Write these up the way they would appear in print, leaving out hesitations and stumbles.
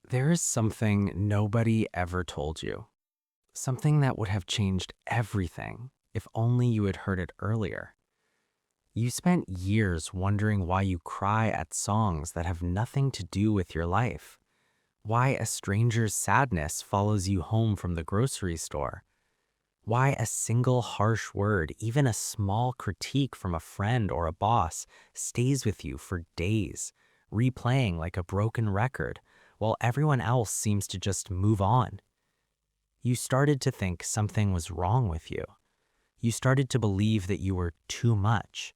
There is something nobody ever told you, something that would have changed everything if only you had heard it earlier. You spent years wondering why you cry at songs that have nothing to do with your life, why a stranger's sadness follows you home from the grocery store, why a single harsh word, even a small critique from a friend or a boss, stays with you for days, replaying like a broken record, while everyone else seems to just move on. You started to think something was wrong with you. You started to believe that you were too much,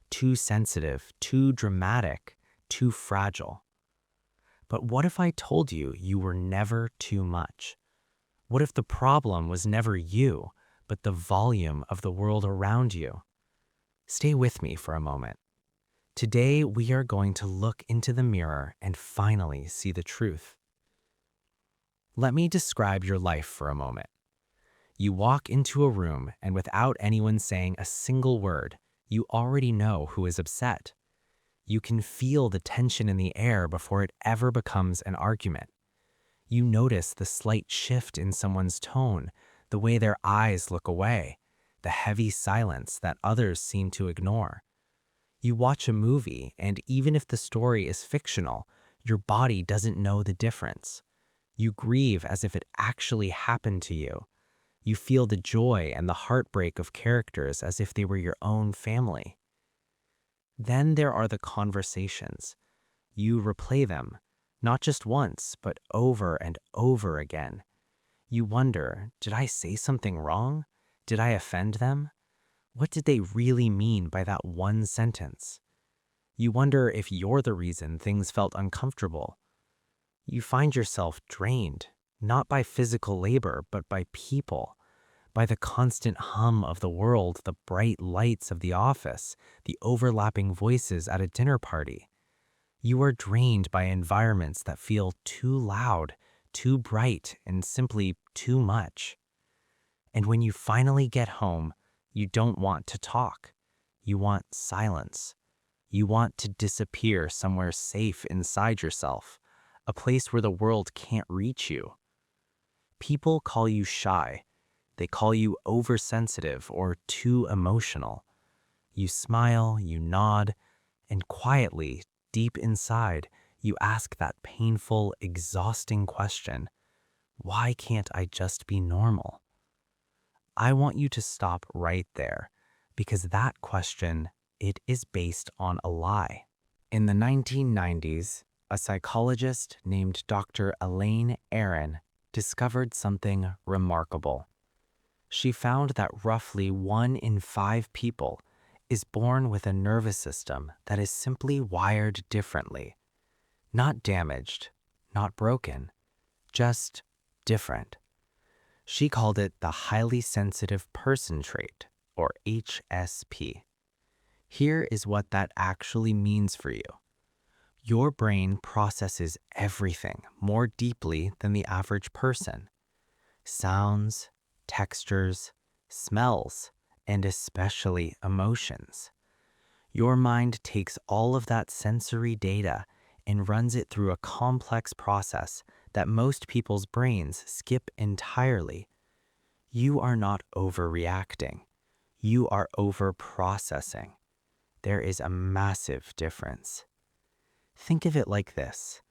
too sensitive, too dramatic, too fragile. But what if I told you you were never too much? What if the problem was never you, but the volume of the world around you? Stay with me for a moment. Today, we are going to look into the mirror and finally see the truth. Let me describe your life for a moment. You walk into a room, and without anyone saying a single word, you already know who is upset. You can feel the tension in the air before it ever becomes an argument. You notice the slight shift in someone's tone, the way their eyes look away, the heavy silence that others seem to ignore. You watch a movie, and even if the story is fictional, your body doesn't know the difference. You grieve as if it actually happened to you. You feel the joy and the heartbreak of characters as if they were your own family. Then there are the conversations. You replay them, not just once, but over and over again. You wonder, did I say something wrong? Did I offend them? What did they really mean by that one sentence? You wonder if you're the reason things felt uncomfortable. You find yourself drained, not by physical labor, but by people, by the constant hum of the world, the bright lights of the office, the overlapping voices at a dinner party. You are drained by environments that feel too loud, too bright, and simply too much. And when you finally get home, you don't want to talk. You want silence. You want to disappear somewhere safe inside yourself, a place where the world can't reach you. People call you shy. They call you oversensitive or too emotional. You smile, you nod, and quietly, deep inside, you ask that painful, exhausting question, why can't I just be normal? I want you to stop right there, because that question, it is based on a lie. In the 1990s, a psychologist named Dr. Elaine Aron discovered something remarkable. She found that roughly 1 in 5 people is born with a nervous system that is simply wired differently. Not damaged, not broken, just different. She called it the highly sensitive person trait, or HSP. Here is what that actually means for you. Your brain processes everything more deeply than the average person. Sounds, textures, smells, and especially emotions. Your mind takes all of that sensory data and runs it through a complex process that most people's brains skip entirely. You are not overreacting. You are overprocessing. There is a massive difference. Think of it like this.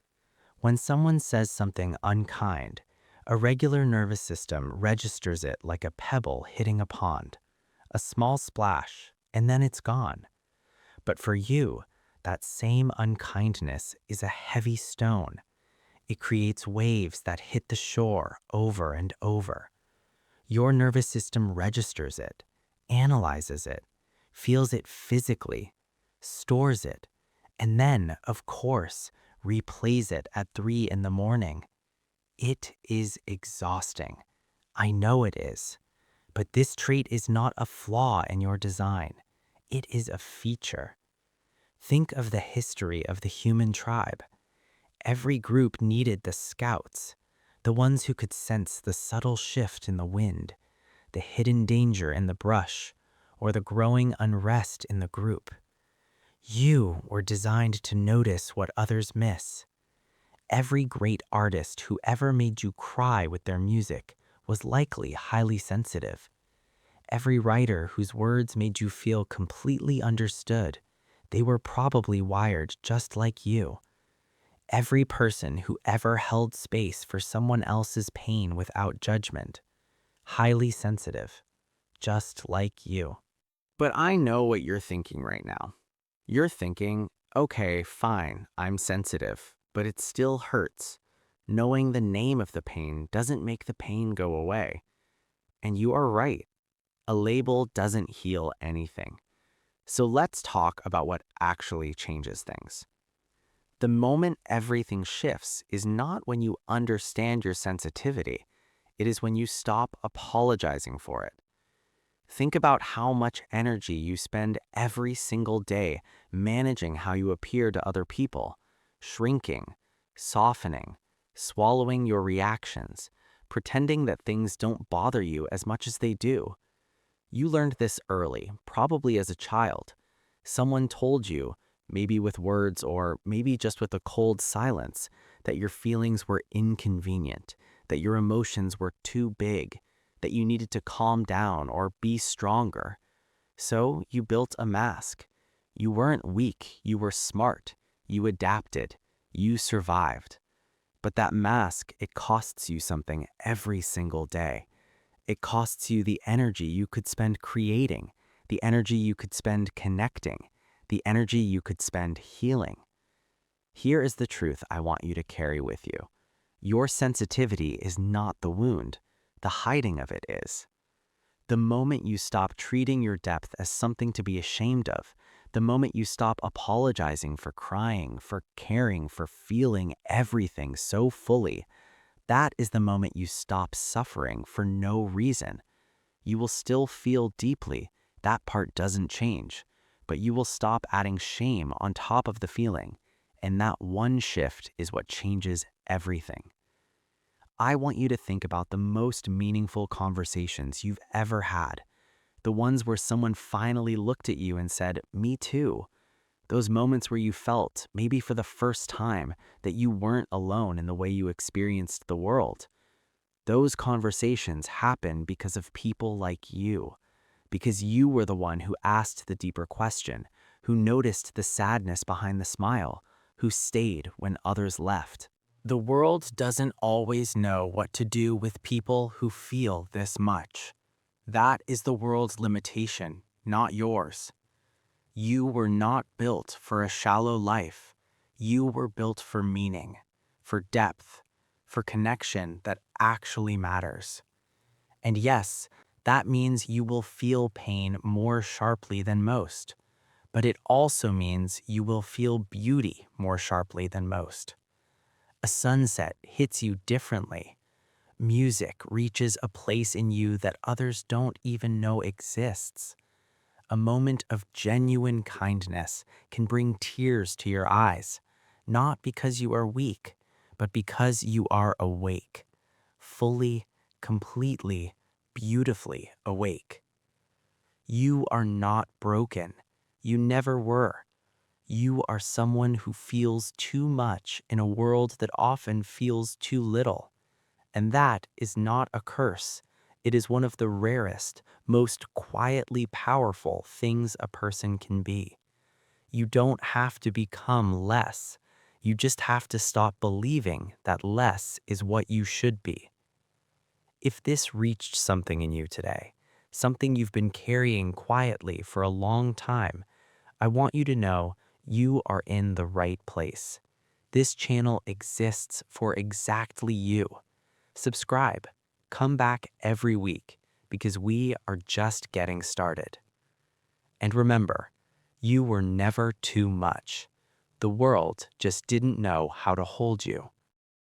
When someone says something unkind, a regular nervous system registers it like a pebble hitting a pond, a small splash, and then it's gone. But for you, that same unkindness is a heavy stone. It creates waves that hit the shore over and over. Your nervous system registers it, analyzes it, feels it physically, stores it, and then, of course, replays it at 3 in the morning. It is exhausting. I know it is. But this trait is not a flaw in your design. It is a feature. Think of the history of the human tribe. Every group needed the scouts, the ones who could sense the subtle shift in the wind, the hidden danger in the brush, or the growing unrest in the group. You were designed to notice what others miss. Every great artist who ever made you cry with their music was likely highly sensitive. Every writer whose words made you feel completely understood, they were probably wired just like you. Every person who ever held space for someone else's pain without judgment, highly sensitive, just like you. But I know what you're thinking right now. You're thinking, okay, fine, I'm sensitive, but it still hurts. Knowing the name of the pain doesn't make the pain go away. And you are right. A label doesn't heal anything. So let's talk about what actually changes things. The moment everything shifts is not when you understand your sensitivity. It is when you stop apologizing for it. Think about how much energy you spend every single day managing how you appear to other people, shrinking, softening, swallowing your reactions, pretending that things don't bother you as much as they do. You learned this early, probably as a child. Someone told you, maybe with words or maybe just with a cold silence, that your feelings were inconvenient, that your emotions were too big, that you needed to calm down or be stronger. So you built a mask. You weren't weak, you were smart. You adapted. You survived. But that mask, it costs you something every single day. It costs you the energy you could spend creating, the energy you could spend connecting, the energy you could spend healing. Here is the truth I want you to carry with you. Your sensitivity is not the wound. The hiding of it is. The moment you stop treating your depth as something to be ashamed of, the moment you stop apologizing for crying, for caring, for feeling everything so fully, that is the moment you stop suffering for no reason. You will still feel deeply, that part doesn't change, but you will stop adding shame on top of the feeling, and that one shift is what changes everything. I want you to think about the most meaningful conversations you've ever had, the ones where someone finally looked at you and said, "Me too." Those moments where you felt, maybe for the first time, that you weren't alone in the way you experienced the world. Those conversations happen because of people like you, because you were the one who asked the deeper question, who noticed the sadness behind the smile, who stayed when others left. The world doesn't always know what to do with people who feel this much. That is the world's limitation, not yours. You were not built for a shallow life. You were built for meaning, for depth, for connection that actually matters. And yes, that means you will feel pain more sharply than most, but it also means you will feel beauty more sharply than most. A sunset hits you differently. Music reaches a place in you that others don't even know exists. A moment of genuine kindness can bring tears to your eyes, not because you are weak, but because you are awake, fully, completely, beautifully awake. You are not broken. You never were. You are someone who feels too much in a world that often feels too little. And that is not a curse. It is one of the rarest, most quietly powerful things a person can be. You don't have to become less. You just have to stop believing that less is what you should be. If this reached something in you today, something you've been carrying quietly for a long time, I want you to know you are in the right place. This channel exists for exactly you. Subscribe. Come back every week because we are just getting started. And remember, you were never too much. The world just didn't know how to hold you.